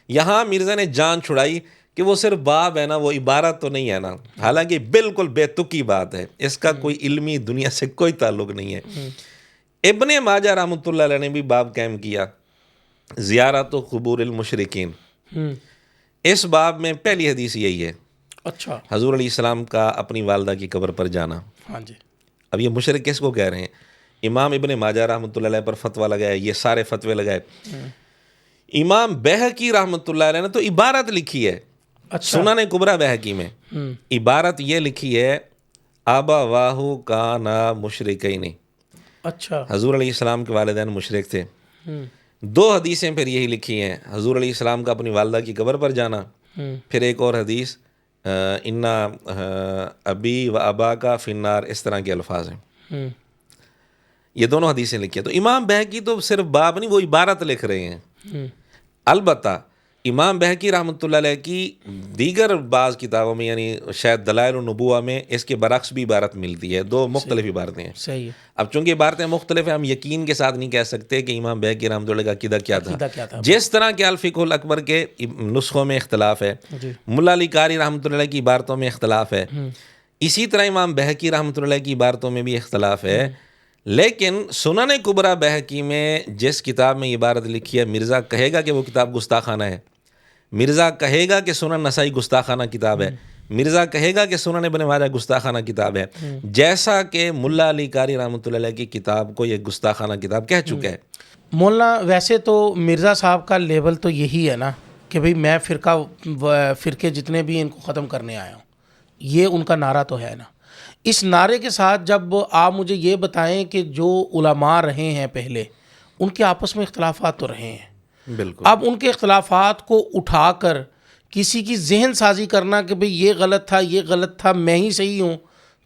یہاں مرزا نے جان چھڑائی کہ وہ صرف باب ہے نا، وہ عبارت تو نہیں ہے نا، حالانکہ بالکل بے تکی بات ہے، اس کا کوئی علمی دنیا سے کوئی تعلق نہیں ہے۔ ابن ماجہ رحمۃ اللہ علیہ نے بھی باب قائم کیا، زیارت و قبور المشرکین۔ اس باب میں پہلی حدیث یہی ہے، اچھا، حضور علیہ السلام کا اپنی والدہ کی قبر پر جانا۔ ہاں جی۔ اب یہ مشرک کس کو کہہ رہے ہیں؟ امام ابن ماجہ رحمۃ اللہ علیہ پر فتویٰ لگائے، یہ سارے فتوے لگائے۔ امام بہقی رحمۃ اللہ علیہ نے تو عبارت لکھی ہے سنن کبریٰ بہقی میں، عبارت یہ لکھی ہے آبا واہو کانا مشرکین، اچھا، حضور علیہ السلام کے والدین مشرک تھے۔ دو حدیثیں پھر یہی لکھی ہیں، حضور علیہ السلام کا اپنی والدہ کی قبر پر جانا، پھر ایک اور حدیث انا ابی و ابا کا فی النار، اس طرح کے الفاظ ہیں۔ یہ دونوں حدیثیں لکھی ہیں۔ تو امام بہقی تو صرف باب نہیں، وہ عبارت لکھ رہے ہیں۔ البتہ امام بہقی رحمۃ اللہ علیہ کی دیگر بعض کتابوں میں، یعنی شاید دلائل النبوہ میں، اس کے برعکس بھی عبارت ملتی ہے، دو مختلف عبارتیں ہیں۔ صحیح ہے۔ اب چونکہ عبارتیں مختلف ہیں، ہم یقین کے ساتھ نہیں کہہ سکتے کہ امام بہقی رحمۃ اللہ کا عقیدہ کیا تھا۔ جس طرح کے الفقہ الاکبر کے نسخوں میں اختلاف ہے، ملا علی قاری رحمۃ اللہ کی عبارتوں میں اختلاف ہے، اسی طرح امام بہقی رحمۃ اللہ کی عبارتوں میں بھی اختلاف ہے۔ لیکن سنن کبریٰ بہقی میں جس کتاب میں یہ عبارت لکھی ہے، مرزا کہے گا کہ وہ کتاب گستاخانہ ہے، مرزا کہے گا کہ سنن نسائی گستاخانہ کتاب ہے، مرزا کہے گا کہ سنن ابن ماجہ گستاخانہ کتاب ہے، جیسا کہ ملا علی قاری رحمۃ اللہ علیہ کی کتاب کو یہ گستاخانہ کتاب کہہ چکا ہے۔ مولانا ویسے تو مرزا صاحب کا لیول تو یہی ہے نا کہ بھئی میں فرقے جتنے بھی ان کو ختم کرنے آیا ہوں، یہ ان کا نعرہ تو ہے نا۔ اس نعرے کے ساتھ جب آپ مجھے یہ بتائیں کہ جو علماء رہے ہیں پہلے، ان کے آپس میں اختلافات تو رہے ہیں، بالکل۔ اب ان کے اختلافات کو اٹھا کر کسی کی ذہن سازی کرنا کہ بھئی یہ غلط تھا، یہ غلط تھا، میں ہی صحیح ہوں،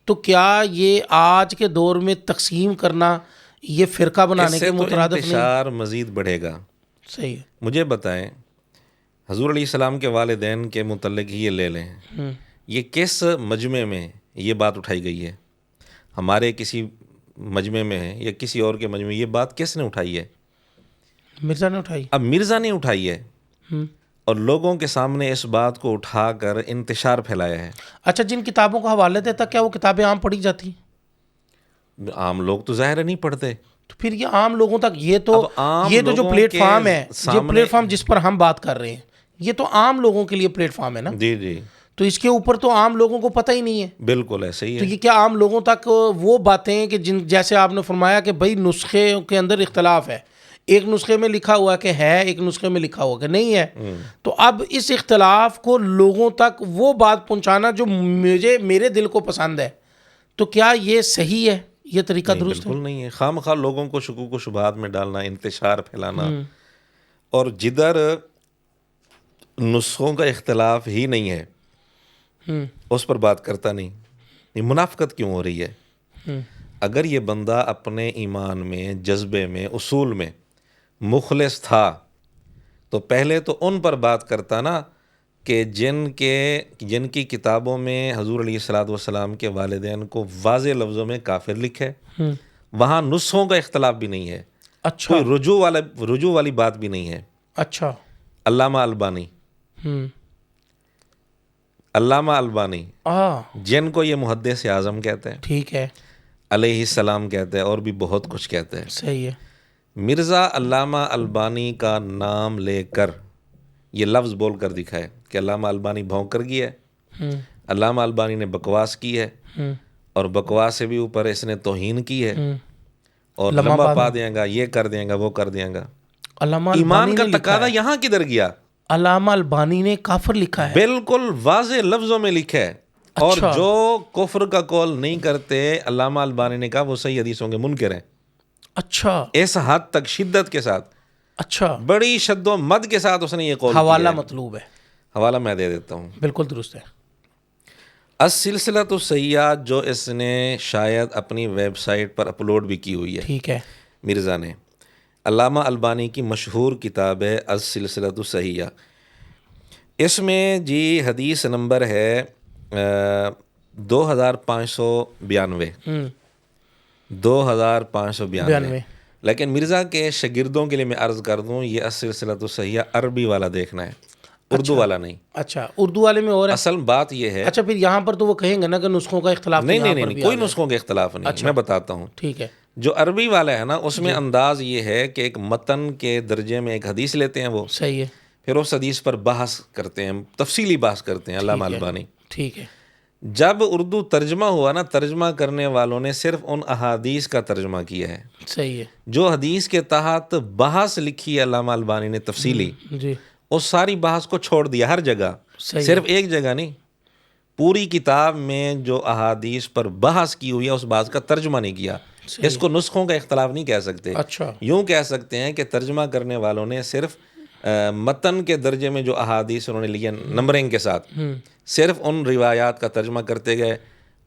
تو کیا یہ آج کے دور میں تقسیم کرنا یہ فرقہ بنانے کے مترادف نہیں؟ انتشار مزید بڑھے گا۔ صحیح ہے۔ مجھے بتائیں، حضور علیہ السلام کے والدین کے متعلق ہی یہ لے لیں، یہ کس مجمع میں یہ بات اٹھائی گئی ہے؟ ہمارے کسی مجمع میں ہے یا کسی اور کے مجمع میں؟ یہ بات کس نے اٹھائی ہے؟ مرزا نے اٹھائی. اب مرزا نے اٹھائی ہے اور لوگوں کے سامنے اس بات کو اٹھا کر انتشار پھیلایا ہے. اچھا جن کتابوں کا حوالہ دیتا کیا وہ کتابیں عام پڑھی جاتی؟ عام لوگ تو ظاہر ہے نہیں پڑھتے. تو پھر یہ عام لوگوں تک یہ تو اب عام جو لوگوں پلیٹ کے فارم ہے، یہ سامنے- پلیٹ فارم جس پر ہم بات کر رہے ہیں یہ تو عام لوگوں کے لیے پلیٹ فارم ہے نا. جی جی تو اس کے اوپر تو عام لوگوں کو پتہ ہی نہیں ہے. بالکل ایسے ہی تو ہے. یہ کیا عام لوگوں تک وہ باتیں کہ جیسے آپ نے فرمایا کہ بھائی نسخے کے اندر اختلاف ہے، ایک نسخے میں لکھا ہوا کہ ہے، ایک نسخے میں لکھا ہوا کہ نہیں ہے. تو اب اس اختلاف کو لوگوں تک وہ بات پہنچانا جو میرے دل کو پسند ہے، تو کیا یہ صحیح ہے؟ یہ طریقہ نہیں، درست ہے؟ بالکل نہیں ہے. خام خواہ لوگوں کو شکوک و شبہات میں ڈالنا، انتشار پھیلانا، اور جدھر نسخوں کا اختلاف ہی نہیں ہے اس پر بات کرتا نہیں. یہ منافقت کیوں ہو رہی ہے؟ اگر یہ بندہ اپنے ایمان میں، جذبے میں، اصول میں مخلص تھا تو پہلے تو ان پر بات کرتا نا کہ جن کی کتابوں میں حضور علیہ الصلوۃ والسلام کے والدین کو واضح لفظوں میں کافر لکھے. وہاں نسخوں کا اختلاف بھی نہیں ہے، اچھا کوئی رجوع والی بات بھی نہیں ہے. اچھا. علامہ البانی جن کو یہ محدث اعظم کہتے ہیں، ٹھیک ہے، علیہ السلام کہتے ہیں، اور بھی بہت کچھ کہتے ہیں. صحیح ہے. مرزا علامہ البانی کا نام لے کر یہ لفظ بول کر دکھائے کہ علامہ البانی بھونک کر گیا ہے، علامہ البانی نے بکواس کی ہے، اور بکواس سے بھی اوپر اس نے توہین کی ہے، اور لمبا پا دیں گا، یہ کر دیں گا، وہ کر دیں گا. علامہ ایمان البانی کا نے لکھا تقاضا ہے، یہاں کدھر گیا؟ علامہ البانی نے کافر لکھا ہے. بالکل واضح لفظوں میں لکھا ہے. اور اچھا. جو کفر کا قول نہیں کرتے، علامہ البانی نے کہا وہ صحیح حدیثوں کے منکر ہیں. اچھا اس حد تک شدت کے ساتھ، اچھا. بڑی شد و مد کے ساتھ اس نے یہ قول حوالہ کیا ہے. مطلوب ہے. حوالہ میں دے دیتا ہوں. بالکل درست ہے. السلسلۃ الصحیحہ جو اس نے شاید اپنی ویب سائٹ پر اپلوڈ بھی کی ہوئی ہے، ٹھیک ہے. مرزا نے. علامہ البانی کی مشہور کتاب ہے السلسلۃ الصحیحہ. اس میں جی حدیث نمبر ہے 2592. 2592. لیکن مرزا کے شاگردوں کے لیے میں عرض کر دوں، یہ السلسلۃ الصحیحہ عربی والا دیکھنا ہے، اردو والا نہیں. اچھا اردو والے میں اور ہے. اصل بات یہ ہے، اچھا پھر یہاں پر تو وہ کہیں گے نا کہ نسخوں کا اختلاف نہیں کوئی نسخوں کے اختلاف نہیں. میں بتاتا ہوں. ٹھیک ہے. جو عربی والا ہے نا، اس میں انداز یہ ہے کہ ایک متن کے درجے میں ایک حدیث لیتے ہیں وہ، صحیح ہے، پھر اس حدیث پر بحث کرتے ہیں، تفصیلی بحث کرتے ہیں علامہ البانی. ٹھیک ہے. جب اردو ترجمہ ہوا نا، ترجمہ کرنے والوں نے صرف ان احادیث کا ترجمہ کیا ہے. صحیح ہے. جو حدیث کے تحت بحث لکھی ہے علامہ البانی نے تفصیلی، جی اس ساری بحث کو چھوڑ دیا ہر جگہ، صرف ایک جگہ نہیں. پوری کتاب میں جو احادیث پر بحث کی ہوئی ہے اس بحث کا ترجمہ نہیں کیا. اس کو نسخوں کا اختلاف نہیں کہہ سکتے. اچھا. یوں کہہ سکتے ہیں کہ ترجمہ کرنے والوں نے صرف متن کے درجے میں جو احادیث انہوں نے لیے نمبرنگ کے ساتھ، صرف ان روایات کا ترجمہ کرتے گئے.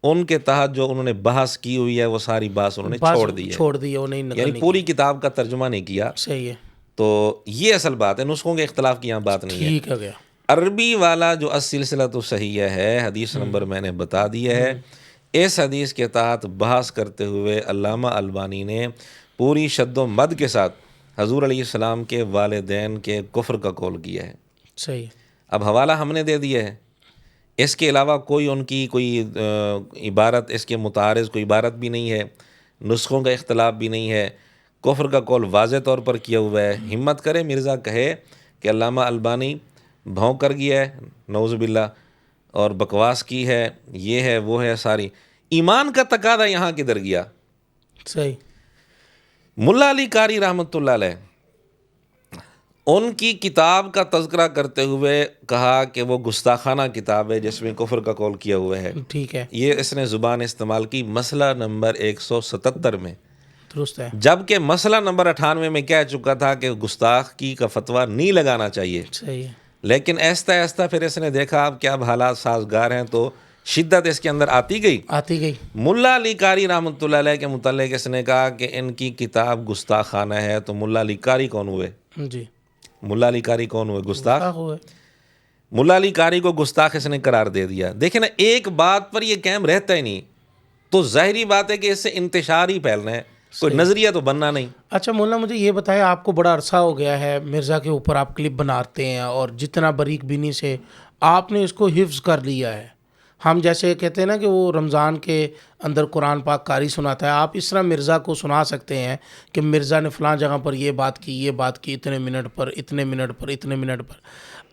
ان کے تحت جو انہوں نے بحث کی ہوئی ہے وہ ساری بحث انہوں نے چھوڑ دی ہے، وہ نہیں نقل یعنی پوری کتاب کا ترجمہ نہیں کیا. صحیح ہے. تو یہ اصل بات ہے، نسخوں کے اختلاف کی یہاں بات نہیں ہے. ٹھیک ہے گیا. عربی والا جو السلسلۃ الصحیحہ ہے، حدیث نمبر میں نے بتا دیا ہے. اس حدیث کے تحت بحث کرتے ہوئے علامہ البانی نے پوری شد و مد کے ساتھ حضور علیہ السلام کے والدین کے کفر کا قول کیا ہے. صحیح. اب حوالہ ہم نے دے دیا ہے، اس کے علاوہ کوئی ان کی کوئی عبارت، اس کے متعارض کوئی عبارت بھی نہیں ہے، نسخوں کا اختلاف بھی نہیں ہے. کفر کا قول واضح طور پر کیا ہوا ہے. ہمت کرے مرزا کہے کہ علامہ البانی بھونک کر گیا ہے، نعوذ باللہ، اور بکواس کی ہے، یہ ہے وہ ہے. ساری ایمان کا تقاضا یہاں کدھر گیا؟ صحیح. ملا علی قاری رحمۃ اللہ علیہ ان کی کتاب کا تذکرہ کرتے ہوئے کہا کہ وہ گستاخانہ کتاب ہے جس میں کفر کا قول کیا ہوا ہے. ٹھیک ہے. یہ اس نے زبان استعمال کی مسئلہ نمبر 177 میں، درست ہے. جبکہ مسئلہ نمبر 98 میں کہہ چکا تھا کہ گستاخی کا فتویٰ نہیں لگانا چاہیے. صحیح ہے. لیکن ایستا ایستا پھر اس نے دیکھا اب کیا حالات سازگار ہیں تو شدت اس کے اندر آتی گئی. ملا علی قاری رحمۃ اللہ علیہ کے متعلق اس نے کہا کہ ان کی کتاب گستاخانہ ہے. تو ملا علی قاری کون ہوئے؟ جی ملا علی قاری کون ہوئے؟ گستاخ. ملا علی قاری کو گستاخ اس نے قرار دے دیا. دیکھیں نا, ایک بات پر یہ قائم رہتا ہی نہیں تو ظاہری بات ہے کہ اس سے انتشار ہی پھیلنا ہے, کوئی نظریہ تو بننا نہیں. اچھا مولانا مجھے یہ بتائیں, آپ کو بڑا عرصہ ہو گیا ہے مرزا کے اوپر آپ کلپ بناتے ہیں اور جتنا باریک بینی سے آپ نے اس کو حفظ کر لیا ہے. ہم جیسے کہتے ہیں نا کہ وہ رمضان کے اندر قرآن پاک قاری سناتا ہے, آپ اس طرح مرزا کو سنا سکتے ہیں کہ مرزا نے فلاں جگہ پر یہ بات کی اتنے منٹ پر اتنے منٹ پر اتنے منٹ پر.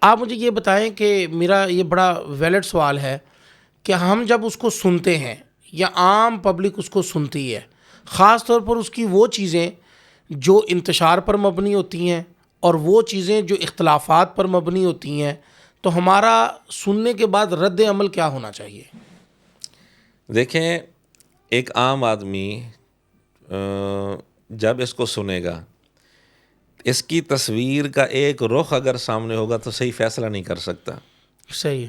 آپ مجھے یہ بتائیں کہ میرا یہ بڑا ویلڈ سوال ہے کہ ہم جب اس کو سنتے ہیں یا عام پبلک اس کو سنتی ہے, خاص طور پر اس کی وہ چیزیں جو انتشار پر مبنی ہوتی ہیں اور وہ چیزیں جو اختلافات پر مبنی ہوتی ہیں, تو ہمارا سننے کے بعد رد عمل کیا ہونا چاہیے؟ دیکھیں, ایک عام آدمی جب اس کو سنے گا, اس کی تصویر کا ایک رخ اگر سامنے ہوگا تو صحیح فیصلہ نہیں کر سکتا. صحیح.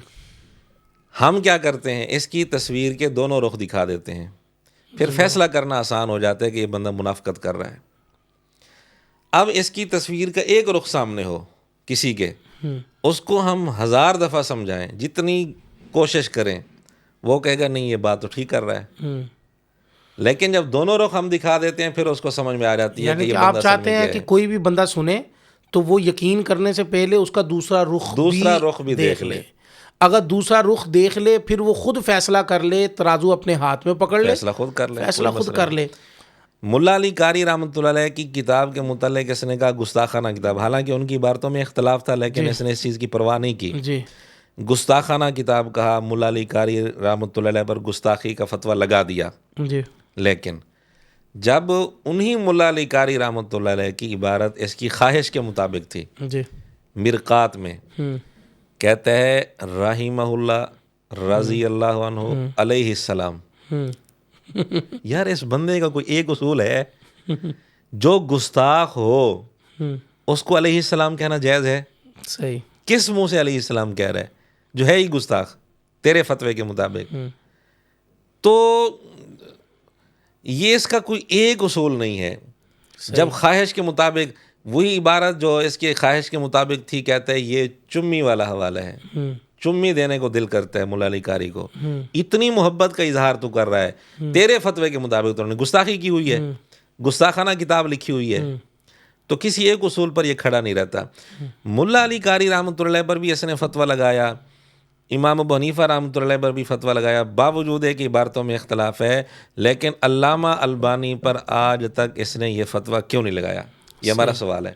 ہم کیا کرتے ہیں, اس کی تصویر کے دونوں رخ دکھا دیتے ہیں, پھر فیصلہ کرنا آسان ہو جاتا ہے کہ یہ بندہ منافقت کر رہا ہے. اب اس کی تصویر کا ایک رخ سامنے ہو کسی کے, اس کو ہم 1000 دفعہ سمجھائیں, جتنی کوشش کریں, وہ کہے گا نہیں یہ بات تو ٹھیک کر رہا ہے. لیکن جب دونوں رخ ہم دکھا دیتے ہیں پھر اس کو سمجھ میں آ جاتی ہے کہ یعنی یہ کہ بندہ آپ چاہتے ہیں کہ کوئی بھی بندہ سنے تو وہ یقین کرنے سے پہلے اس کا دوسرا رخ بھی دیکھ لے. اگر دوسرا رخ دیکھ لے پھر وہ خود فیصلہ کر لے, ترازو اپنے ہاتھ میں پکڑ لے, فیصلہ خود کر لے, فیصلہ خود کر لے. ملا علی قاری رحمۃ اللہ علیہ کی کتاب کے متعلق اس نے کہا گستاخانہ کتاب, حالانکہ ان کی عبارتوں میں اختلاف تھا لیکن اس نے اس چیز کی پرواہ نہیں کی. جی. گستاخانہ کتاب کہا, ملا علی قاری رحمۃ اللہ علیہ پر گستاخی کا فتویٰ لگا دیا. جی. لیکن جب انہی ملا علی قاری رحمۃ اللہ علیہ کی عبارت اس کی خواہش کے مطابق تھی, جی. مرقات میں کہتا ہے رحمہ اللہ رضی اللہ عنہ علیہ السلام. یار اس بندے کا کوئی ایک اصول ہے, جو گستاخ ہو اس کو علیہ السلام کہنا جائز ہے؟ صحیح. کس منہ سے علیہ السلام کہہ رہا ہے جو ہے ہی گستاخ تیرے فتوے کے مطابق؟ تو یہ اس کا کوئی ایک اصول نہیں ہے. جب خواہش کے مطابق, وہی عبارت جو اس کے خواہش کے مطابق تھی, کہتا ہے یہ چمی والا حوالہ ہے, چمی دینے کو دل کرتا ہے ملا علی قاری کو, اتنی محبت کا اظہار تو کر رہا ہے, تیرے فتوے کے مطابق تو انہوں نے گستاخی کی ہوئی ہے, گستاخانہ کتاب لکھی ہوئی ہے. تو کسی ایک اصول پر یہ کھڑا نہیں رہتا. ملا علی قاری رحمۃ اللہ پر بھی اس نے فتویٰ لگایا, امام ابو حنیفہ رحمۃ اللہ پر بھی فتویٰ لگایا, باوجود ہے کہ عبارتوں میں اختلاف ہے, لیکن علامہ البانی پر آج تک اس نے یہ فتویٰ کیوں نہیں لگایا؟ یہ ہمارا سوال ہے.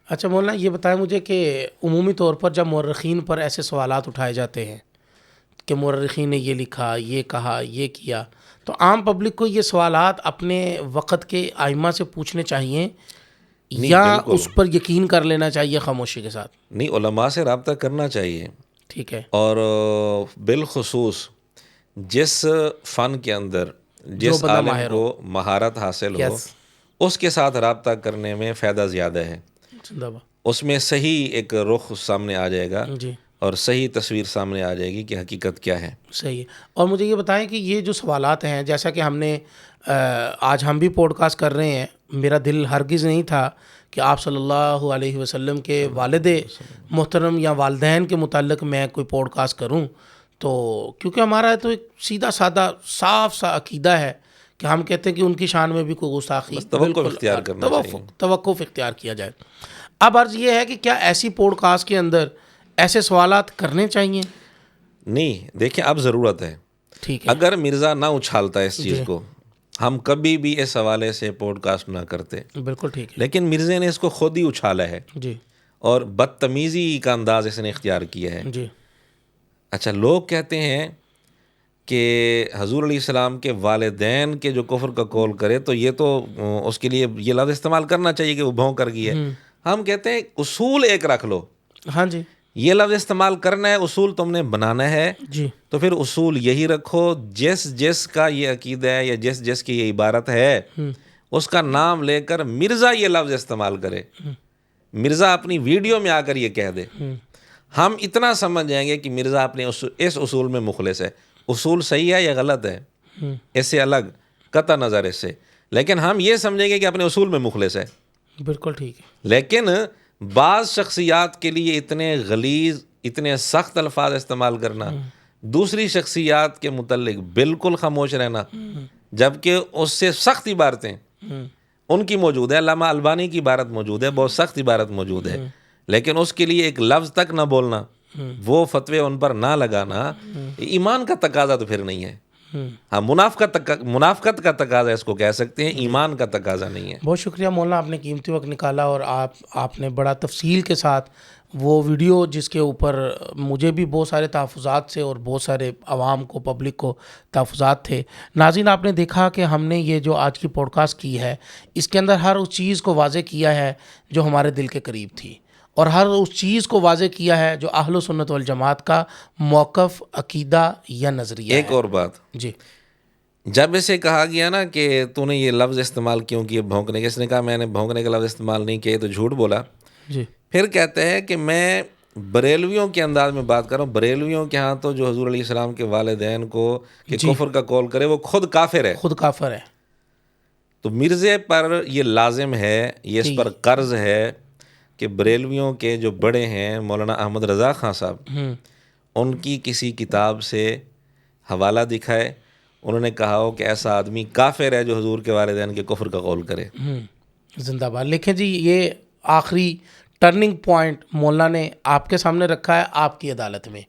اچھا مولانا یہ بتائیں مجھے کہ عمومی طور پر جب مورخین پر ایسے سوالات اٹھائے جاتے ہیں کہ مورخین نے یہ لکھا, یہ کہا, یہ کیا, تو عام پبلک کو یہ سوالات اپنے وقت کے ائمہ سے پوچھنے چاہیے یا اس پر یقین کر لینا چاہیے خاموشی کے ساتھ؟ نہیں, علماء سے رابطہ کرنا چاہیے. ٹھیک ہے. اور بالخصوص جس فن کے اندر جس عالم کو مہارت حاصل ہو, اس کے ساتھ رابطہ کرنے میں فائدہ زیادہ ہے. اس میں صحیح ایک رخ سامنے آ جائے گا اور صحیح تصویر سامنے آ جائے گی کہ حقیقت کیا ہے. صحیح ہے. اور مجھے یہ بتائیں کہ یہ جو سوالات ہیں, جیسا کہ ہم نے آج ہم بھی پوڈ کاسٹ کر رہے ہیں, میرا دل ہرگز نہیں تھا کہ آپ صلی اللہ علیہ وسلم کے والد محترم یا والدین کے متعلق میں کوئی پوڈ کاسٹ کروں, تو کیونکہ ہمارا تو ایک سیدھا سادہ صاف سا عقیدہ ہے کہ ہم کہتے ہیں کہ ان کی شان میں بھی کوئی گستاخی, توقف اختیار کیا جائے. اب عرض یہ ہے کہ کیا ایسی پوڈ کاسٹ کے اندر ایسے سوالات کرنے چاہیے؟ نہیں, دیکھیں اب ضرورت ہے. ٹھیک ہے. اگر مرزا نہ اچھالتا اس چیز کو, ہم کبھی بھی اس حوالے سے پوڈ کاسٹ نہ کرتے. بالکل ٹھیک ہے. لیکن مرزا نے اس کو خود ہی اچھالا ہے جی, اور بدتمیزی کا انداز اس نے اختیار کیا ہے. جی. اچھا, لوگ کہتے ہیں کہ حضور علیہ السلام کے والدین کے جو کفر کا قول کرے تو یہ تو اس کے لیے یہ لفظ استعمال کرنا چاہیے کہ وہ بھونک کر گئی ہے. ہم کہتے ہیں اصول ایک رکھ لو. ہاں جی. یہ لفظ استعمال کرنا ہے, اصول تم نے بنانا ہے, جی, تو پھر اصول یہی رکھو. جس کا یہ عقیدہ ہے یا جس کی یہ عبارت ہے, اس کا نام لے کر مرزا یہ لفظ استعمال کرے, مرزا اپنی ویڈیو میں آ کر یہ کہہ دے, ہم اتنا سمجھ جائیں گے کہ مرزا اپنے اس اصول میں مخلص ہے. اصول صحیح ہے یا غلط ہے اس سے الگ, قطع نظر اس سے, لیکن ہم یہ سمجھیں گے کہ اپنے اصول میں مخلص ہے. بالکل ٹھیک ہے. لیکن بعض شخصیات کے لیے اتنے غلیظ, اتنے سخت الفاظ استعمال کرنا، دوسری شخصیات کے متعلق بالکل خاموش رہنا، جبکہ اس سے سخت عبارتیں ان کی موجود ہے. علامہ البانی کی عبارت موجود ہے، بہت سخت عبارت موجود ہے، لیکن اس کے لیے ایک لفظ تک نہ بولنا، وہ فتوے ان پر نہ لگانا، ایمان کا تقاضا تو پھر نہیں ہے. ہاں، منافقت کا تقاضا اس کو کہہ سکتے ہیں، ایمان کا تقاضا نہیں ہے. بہت شکریہ مولانا، آپ نے قیمتی وقت نکالا اور آپ نے بڑا تفصیل کے ساتھ وہ ویڈیو جس کے اوپر مجھے بھی بہت سارے تحفظات سے اور بہت سارے عوام کو، پبلک کو تحفظات تھے. ناظرین، آپ نے دیکھا کہ ہم نے یہ جو آج کی پوڈ کاسٹ کی ہے، اس کے اندر ہر اس چیز کو واضح کیا ہے جو ہمارے دل کے قریب تھی، اور ہر اس چیز کو واضح کیا ہے جو اہل سنت والجماعت کا موقف، عقیدہ یا نظریہ ایک ہے. اور بات، جی، جب اسے کہا گیا نا کہ تو نے یہ لفظ استعمال کیوں کیے بھونکنے کے، اس نے کہا میں نے بھونکنے کا لفظ استعمال نہیں کیا، تو جھوٹ بولا. جی، پھر کہتے ہیں کہ میں بریلویوں کے انداز میں بات کر رہا ہوں. بریلویوں کے ہاں تو جو حضور علیہ السلام کے والدین کو کہ کفر کا قول کرے وہ خود کافر ہے، خود کافر ہے. تو مرزے پر یہ لازم ہے، یہ اس پر قرض ہے کہ بریلویوں کے جو بڑے ہیں مولانا احمد رضا خان صاحب، ان کی کسی کتاب سے حوالہ دکھائے، انہوں نے کہا ہو کہ ایسا آدمی کافر ہے جو حضور کے والدین کے کفر کا قول کرے. زندہ باد. لکھیں جی، یہ آخری ٹرننگ پوائنٹ مولانا نے آپ کے سامنے رکھا ہے آپ کی عدالت میں،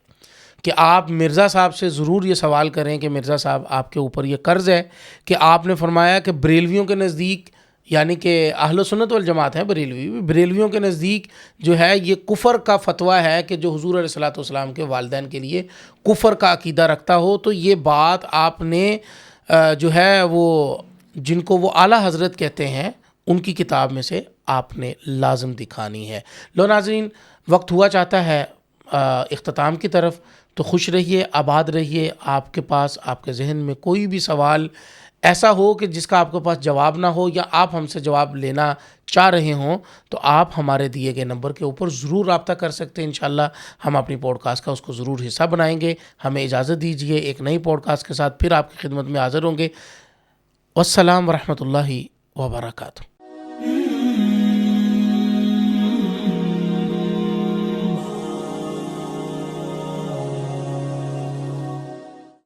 کہ آپ مرزا صاحب سے ضرور یہ سوال کریں کہ مرزا صاحب آپ کے اوپر یہ قرض ہے کہ آپ نے فرمایا کہ بریلویوں کے نزدیک، یعنی کہ اہل سنت والجماعت ہے بریلویوں کے نزدیک جو ہے یہ کفر کا فتویٰ ہے کہ جو حضور علیہ الصلوۃ والسلام کے والدین کے لیے کفر کا عقیدہ رکھتا ہو. تو یہ بات آپ نے جو ہے وہ جن کو وہ اعلیٰ حضرت کہتے ہیں ان کی کتاب میں سے آپ نے لازم دکھانی ہے. لو ناظرین، وقت ہوا چاہتا ہے اختتام کی طرف، تو خوش رہیے، آباد رہیے. آپ کے پاس، آپ کے ذہن میں کوئی بھی سوال ایسا ہو کہ جس کا آپ کے پاس جواب نہ ہو، یا آپ ہم سے جواب لینا چاہ رہے ہوں، تو آپ ہمارے دیے گئے نمبر کے اوپر ضرور رابطہ کر سکتے ہیں. انشاءاللہ ہم اپنی پوڈ کاسٹ کا اس کو ضرور حصہ بنائیں گے. ہمیں اجازت دیجیے، ایک نئی پوڈ کاسٹ کے ساتھ پھر آپ کی خدمت میں حاضر ہوں گے. والسلام ورحمۃ اللہ وبرکاتہ.